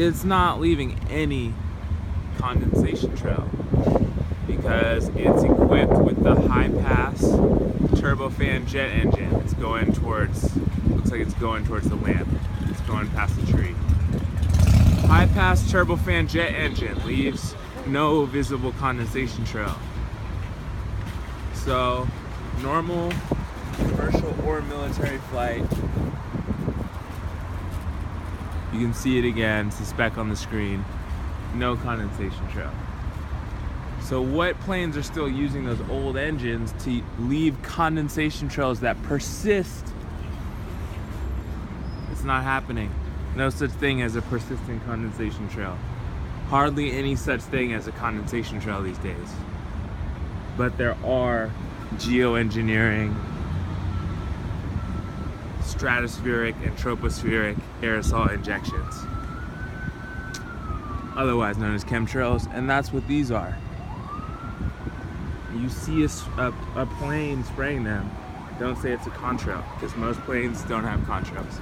it's not leaving any condensation trail because it's equipped with the high-pass turbofan jet engine. It's going towards, looks like it's going towards the lamp. It's going past the tree. High-pass turbofan jet engine leaves no visible condensation trail. So, normal commercial or military flight, you can see it again, it's the spec on the screen, no condensation trail. So what planes are still using those old engines to leave condensation trails that persist? It's not happening. No such thing as a persistent condensation trail. Hardly any such thing as a condensation trail these days. But there are geoengineering, stratospheric and tropospheric aerosol injections, otherwise known as chemtrails, and that's what these are. You see a plane spraying them, don't say it's a contrail, because most planes don't have contrails.